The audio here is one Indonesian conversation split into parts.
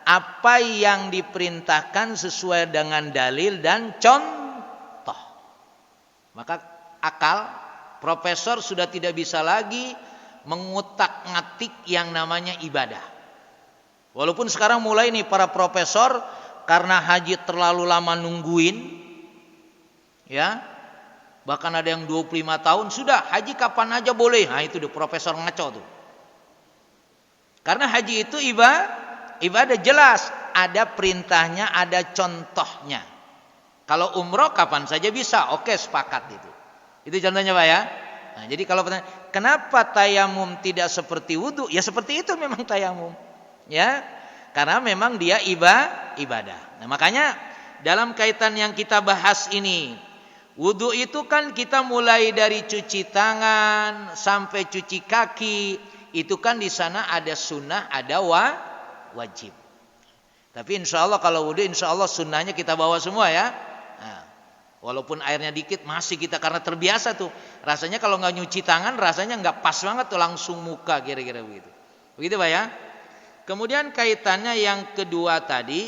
apa yang diperintahkan sesuai dengan dalil dan contoh. Maka akal profesor sudah tidak bisa lagi mengutak-ngatik yang namanya ibadah. Walaupun sekarang mulai nih para profesor karena haji terlalu lama nungguin, ya, bahkan ada yang 25 tahun sudah haji kapan aja boleh. Nah itu tuh profesor ngaco tuh. Karena haji itu ibadah jelas, ada perintahnya, ada contohnya. Kalau umroh kapan saja bisa, oke sepakat itu. Itu contohnya Pak ya. Nah, jadi kalau pertanyaan, kenapa tayamum tidak seperti wudu? Ya seperti itu memang tayamum. Ya, karena memang dia ibadah. Nah, makanya dalam kaitan yang kita bahas ini, wudu itu kan kita mulai dari cuci tangan sampai cuci kaki, itu kan di sana ada sunnah, ada wajib. Tapi insya Allah kalau wudu, insya Allah sunnahnya kita bawa semua ya. Nah, walaupun airnya dikit masih kita karena terbiasa tuh. Rasanya kalau nggak nyuci tangan rasanya nggak pas banget tuh langsung muka kira-kira begitu. Begitu Pak ya. Kemudian kaitannya yang kedua tadi,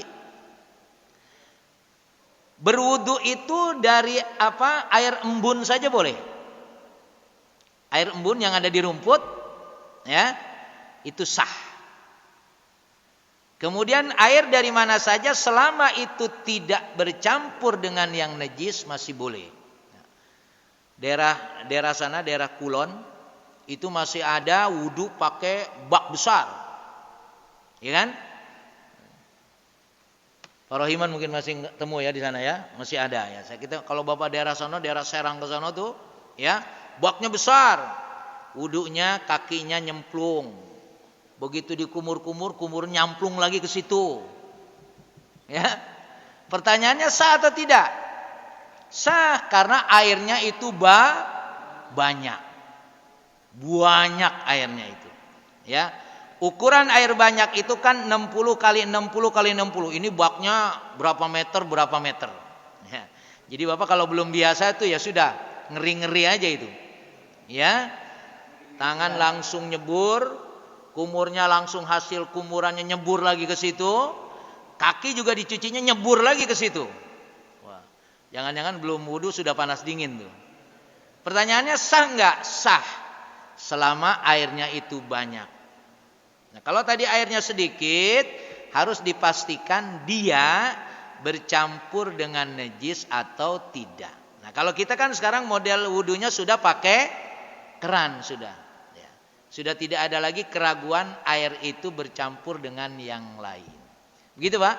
berwudu itu dari apa? Air embun saja boleh. Air embun yang ada di rumput, ya, itu sah. Kemudian air dari mana saja selama itu tidak bercampur dengan yang najis masih boleh. Daerah sana, daerah Kulon itu masih ada wudu pakai bak besar, ya kan? Pak Rohiman mungkin masih temu ya di sana ya, masih ada ya. Kita kalau bapak daerah sana, daerah Serang ke sana tuh, ya baknya besar, wudunya kakinya nyemplung, begitu dikumur-kumur, kumur nyamplung lagi ke situ, ya. Pertanyaannya sah atau tidak? Sah karena airnya itu banyak airnya itu, ya. Ukuran air banyak itu kan 60 kali 60 kali 60. Ini baknya berapa meter. Ya. Jadi Bapak kalau belum biasa itu ya sudah ngeri-ngeri aja itu. Ya. Tangan langsung nyebur, kumurnya langsung hasil kumurannya nyebur lagi ke situ. Kaki juga dicucinya nyebur lagi ke situ. Wah. Jangan-jangan belum wudu sudah panas dingin tuh. Pertanyaannya sah enggak? Sah. Selama airnya itu banyak. Nah, kalau tadi airnya sedikit, harus dipastikan dia bercampur dengan najis atau tidak. Nah, kalau kita kan sekarang model wudunya sudah pakai keran sudah. Ya. Sudah tidak ada lagi keraguan air itu bercampur dengan yang lain. Begitu Pak?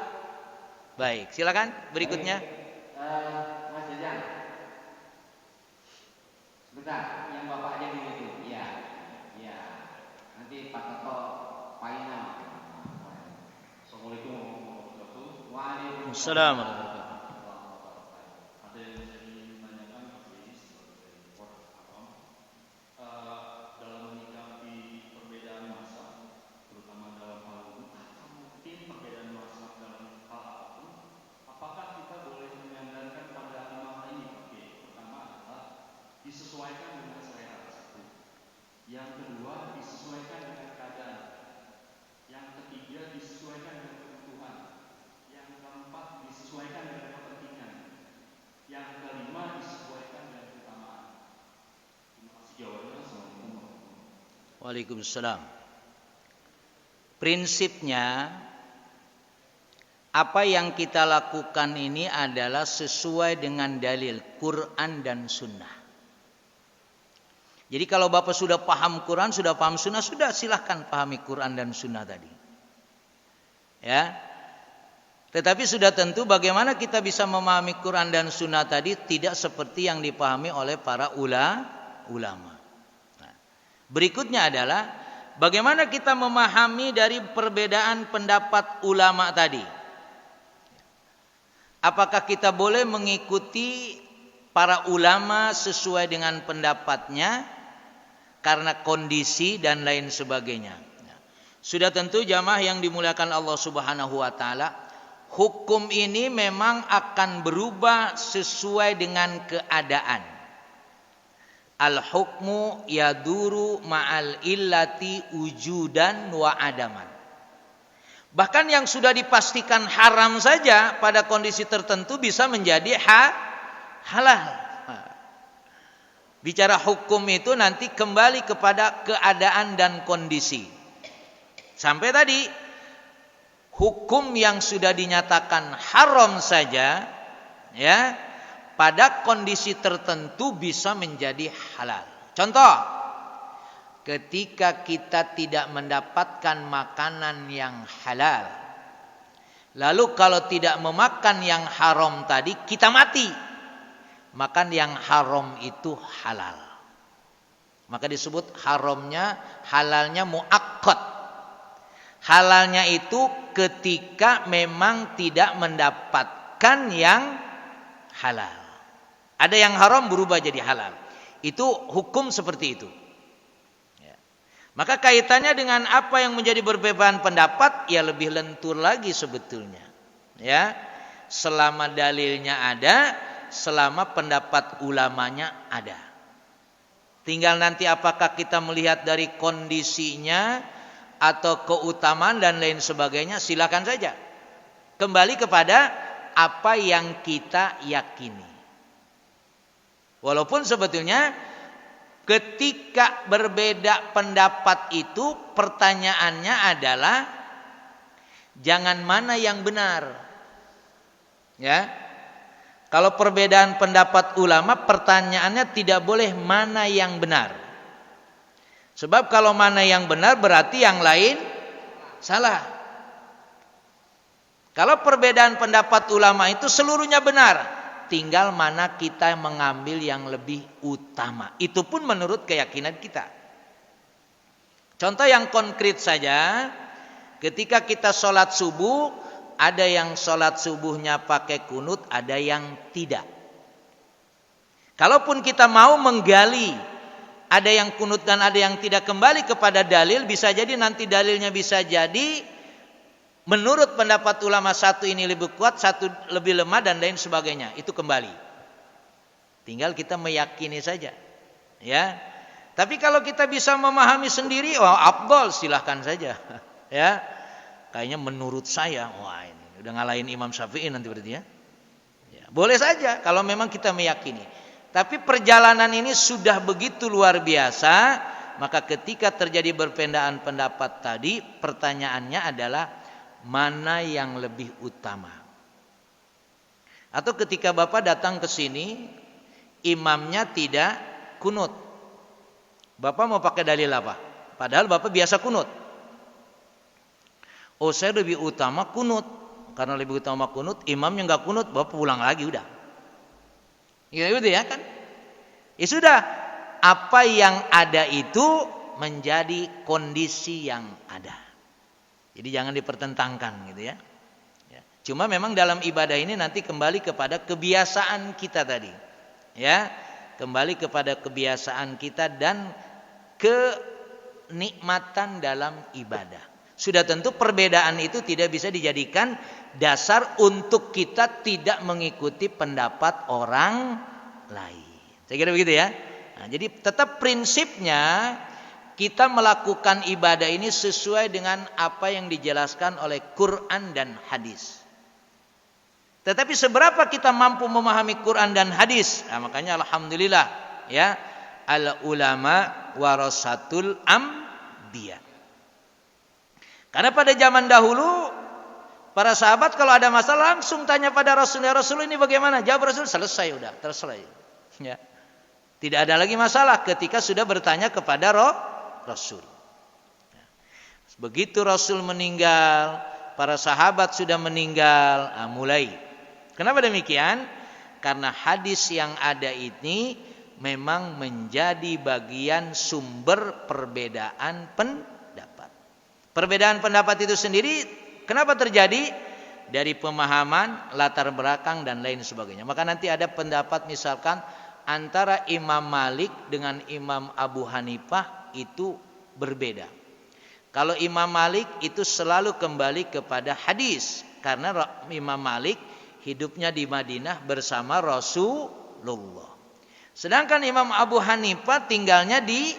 Baik, silakan berikutnya. Mas Jajan, sebentar, yang Bapak aja dulu itu. Iya. Nanti Pak Toto. Assalamualaikum warahmatullahi wabarakatuh. Waalaikumsalam warahmatullahi wabarakatuh. Ada yang saya ingin tanyakan sebagai awam dalam menyikapi perbedaan mazhab, terutama dalam hal wudu atau mungkin perbedaan mazhab dalam hal apapun, apakah kita boleh menyandarkan pada 5 hal ini? Oke, pertama adalah disesuaikan dengan selera satu. Yang kedua disesuaikan dengan keadaan. Yang ketiga disesuaikan dengan kebutuhan. Yang keempat disesuaikan dengan kepentingan. Yang kelima disesuaikan dengan keutamaan. Terima kasih jawabannya. Assalamualaikum warahmatullahi wabarakatuh. Waalaikumsalam. Prinsipnya apa yang kita lakukan ini adalah sesuai dengan dalil Quran dan Sunnah. Jadi kalau Bapak sudah paham Quran, sudah paham Sunnah, sudah silahkan pahami Quran dan Sunnah tadi. Ya. Tetapi sudah tentu bagaimana kita bisa memahami Quran dan Sunnah tadi tidak seperti yang dipahami oleh para ulama. Nah, berikutnya adalah bagaimana kita memahami dari perbedaan pendapat ulama tadi. Apakah kita boleh mengikuti para ulama sesuai dengan pendapatnya karena kondisi dan lain sebagainya. Sudah tentu jamaah yang dimuliakan Allah Subhanahu wa taala, hukum ini memang akan berubah sesuai dengan keadaan. Al-hukmu yaduru ma'al illati wujudan wa adaman. Bahkan yang sudah dipastikan haram saja pada kondisi tertentu bisa menjadi halal. Bicara hukum itu nanti kembali kepada keadaan dan kondisi. Sampai tadi hukum yang sudah dinyatakan haram saja, ya, pada kondisi tertentu bisa menjadi halal. Contoh, ketika kita tidak mendapatkan makanan yang halal, lalu kalau tidak memakan yang haram tadi kita mati, makan yang haram itu halal. Maka disebut halalnya muakkad. Halalnya itu ketika memang tidak mendapatkan yang halal. Ada yang haram berubah jadi halal. Itu hukum seperti itu. Ya. Maka kaitannya dengan apa yang menjadi perbedaan pendapat, ya lebih lentur lagi sebetulnya. Ya, selama dalilnya ada, selama pendapat ulamanya ada. Tinggal nanti apakah kita melihat dari kondisinya atau keutamaan dan lain sebagainya, silakan saja. Kembali kepada apa yang kita yakini. Walaupun sebetulnya ketika berbeda pendapat itu pertanyaannya adalah jangan mana yang benar. Ya. Kalau perbedaan pendapat ulama pertanyaannya tidak boleh mana yang benar. Sebab kalau mana yang benar berarti yang lain salah. Kalau perbedaan pendapat ulama itu seluruhnya benar, tinggal mana kita mengambil yang lebih utama. Itu pun menurut keyakinan kita. Contoh yang konkret saja, ketika kita sholat subuh, ada yang sholat subuhnya pakai kunut, ada yang tidak. Kalaupun kita mau menggali, ada yang kunut dan ada yang tidak, kembali kepada dalil, bisa jadi nanti dalilnya bisa jadi menurut pendapat ulama satu ini lebih kuat, satu lebih lemah dan lain sebagainya. Itu kembali. Tinggal kita meyakini saja. Ya. Tapi kalau kita bisa memahami sendiri, afdal, silahkan saja. Ya. Kayaknya menurut saya, wah ini udah ngalahin Imam Syafi'i nanti berarti ya. Ya. Boleh saja kalau memang kita meyakini. Tapi perjalanan ini sudah begitu luar biasa, maka ketika terjadi perbedaan pendapat tadi, pertanyaannya adalah mana yang lebih utama. Atau ketika Bapak datang ke sini, imamnya tidak kunut. Bapak mau pakai dalil apa? Padahal Bapak biasa kunut. Oh, saya lebih utama kunut. Karena lebih utama kunut, imamnya enggak kunut, Bapak pulang lagi udah. Ya udah ya kan? Ya sudah, apa yang ada itu menjadi kondisi yang ada. Jadi jangan dipertentangkan gitu ya. Cuma memang dalam ibadah ini nanti kembali kepada kebiasaan kita tadi. Ya, kembali kepada kebiasaan kita dan kenikmatan dalam ibadah. Sudah tentu perbedaan itu tidak bisa dijadikan dasar untuk kita tidak mengikuti pendapat orang lain. Saya kira begitu ya. Nah, jadi tetap prinsipnya kita melakukan ibadah ini sesuai dengan apa yang dijelaskan oleh Quran dan hadis. Tetapi seberapa kita mampu memahami Quran dan hadis? Nah, makanya alhamdulillah ya, al ulama warasatul anbiya. Karena pada zaman dahulu para sahabat kalau ada masalah langsung tanya pada Rasul, ya Rasul ini bagaimana? Jawab Rasul, selesai udah, terselesai. Ya. Tidak ada lagi masalah ketika sudah bertanya kepada Rasul. Begitu Rasul meninggal, para sahabat sudah meninggal, mulai. Kenapa demikian? Karena hadis yang ada ini memang menjadi bagian sumber perbedaan pendapat. Perbedaan pendapat itu sendiri kenapa terjadi? Dari pemahaman, latar belakang dan lain sebagainya. Maka nanti ada pendapat misalkan antara Imam Malik dengan Imam Abu Hanifah itu berbeda. Kalau Imam Malik itu selalu kembali kepada hadis, karena Imam Malik hidupnya di Madinah bersama Rasulullah. Sedangkan Imam Abu Hanifah tinggalnya di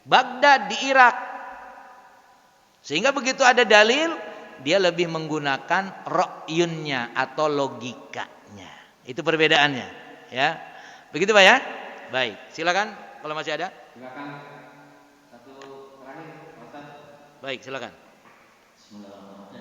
Baghdad, di Irak. Sehingga begitu ada dalil, dia lebih menggunakan ra'yunnya atau logikanya. Itu perbedaannya, ya. Begitu Pak ya? Baik, silakan kalau masih ada. Silakan satu terakhir, Pak Ustaz. Baik, silakan. Bismillahirrahmanirrahim.